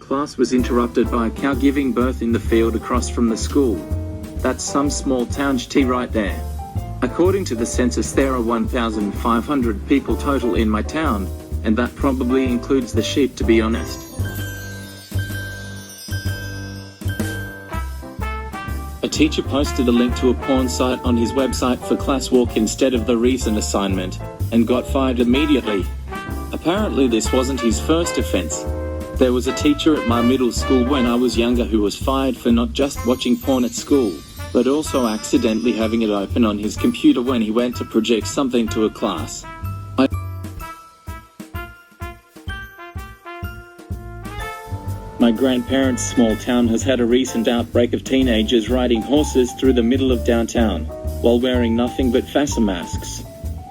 class was interrupted by a cow giving birth in the field across from the school. That's some small town tea right there. According to the census, there are 1,500 people total in my town, and that probably includes the sheep, to be honest. A teacher posted a link to a porn site on his website for class walk instead of the recent assignment, and got fired immediately. Apparently this wasn't his first offense. There was a teacher at my middle school when I was younger who was fired for not just watching porn at school, but also accidentally having it open on his computer when he went to project something to a class. My grandparents' small town has had a recent outbreak of teenagers riding horses through the middle of downtown, while wearing nothing but face masks.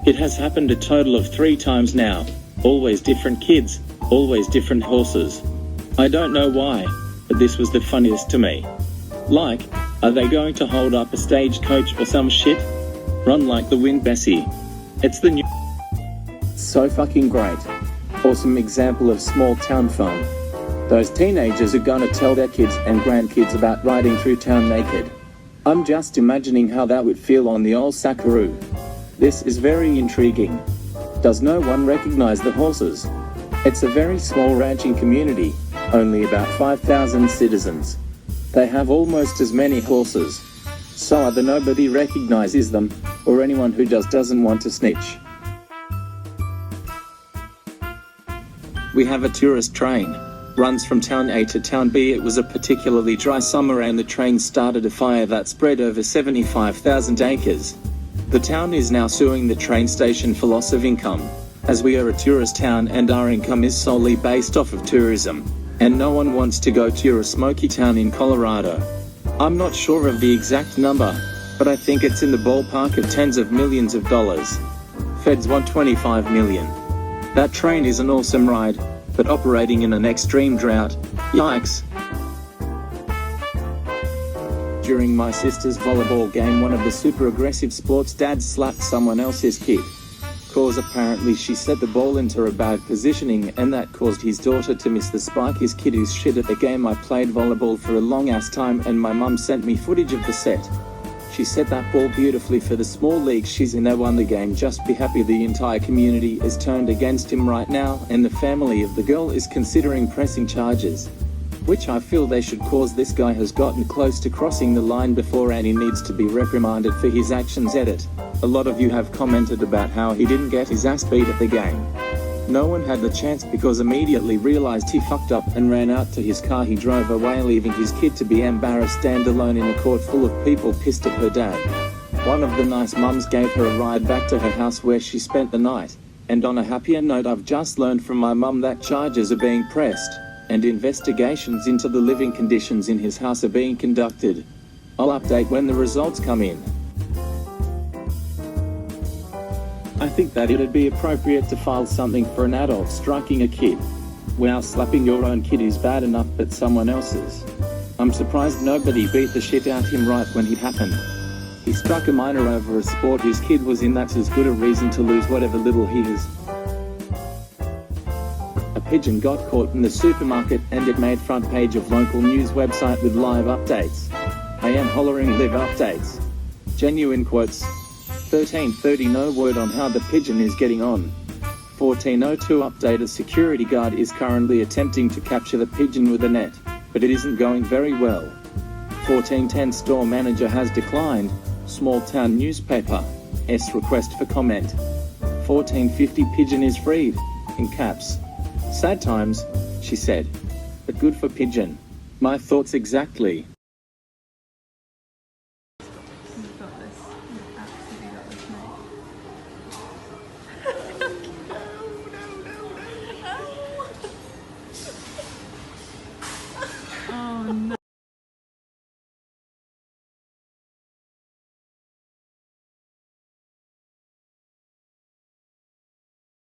It has happened a total of 3 times now. Always different kids, always different horses. I don't know why, but this was the funniest to me. Like, are they going to hold up a stagecoach or some shit? Run like the wind, Bessie. It's the new... So fucking great. Awesome example of small town fun. Those teenagers are gonna tell their kids and grandkids about riding through town naked. I'm just imagining how that would feel on the old Sackaroo. This is very intriguing. Does no one recognize the horses? It's a very small ranching community, only about 5,000 citizens. They have almost as many horses. So either nobody recognizes them, or anyone who doesn't want to snitch. We have a tourist train. Runs from town A to town B. It was a particularly dry summer and the train started a fire that spread over 75,000 acres. The town is now suing the train station for loss of income, as we are a tourist town and our income is solely based off of tourism, and no one wants to go to a smoky town in Colorado. I'm not sure of the exact number, but I think it's in the ballpark of tens of millions of dollars. Feds want 25 million. That train is an awesome ride, but operating in an extreme drought, yikes. During my sister's volleyball game, one of the super aggressive sports dads slapped someone else's kid. Cause apparently she set the ball into a bad positioning and that caused his daughter to miss the spike. His kid is shit at the game. I played volleyball for a long ass time and my mum sent me footage of the set. She set that ball beautifully for the small league she's in. They won the game. Just be happy. The entire community is turned against him right now and the family of the girl is considering pressing charges, which I feel they should, cause this guy has gotten close to crossing the line before and he needs to be reprimanded for his actions. Edit. A lot of you have commented about how he didn't get his ass beat at the game. No one had the chance because immediately realized he fucked up and ran out to his car. He drove away, leaving his kid to be embarrassed, stand alone in a court full of people pissed at her dad. One of the nice mums gave her a ride back to her house where she spent the night. And on a happier note, I've just learned from my mum that charges are being pressed, and investigations into the living conditions in his house are being conducted. I'll update when the results come in. I think that it'd be appropriate to file something for an adult striking a kid. Wow, slapping your own kid is bad enough, but someone else's. I'm surprised nobody beat the shit out him right when it happened. He struck a minor over a sport his kid was in. That's as good a reason to lose whatever little he has. A pigeon got caught in the supermarket and it made front page of local news website with live updates. I am hollering live updates. Genuine quotes. 13:30 no word on how the pigeon is getting on. 14:02 update, a security guard is currently attempting to capture the pigeon with a net, but it isn't going very well. 14:10 store manager has declined, small town newspaper, request for comment. 14:50 pigeon is freed, in caps. Sad times, she said. But good for pigeon. My thoughts exactly.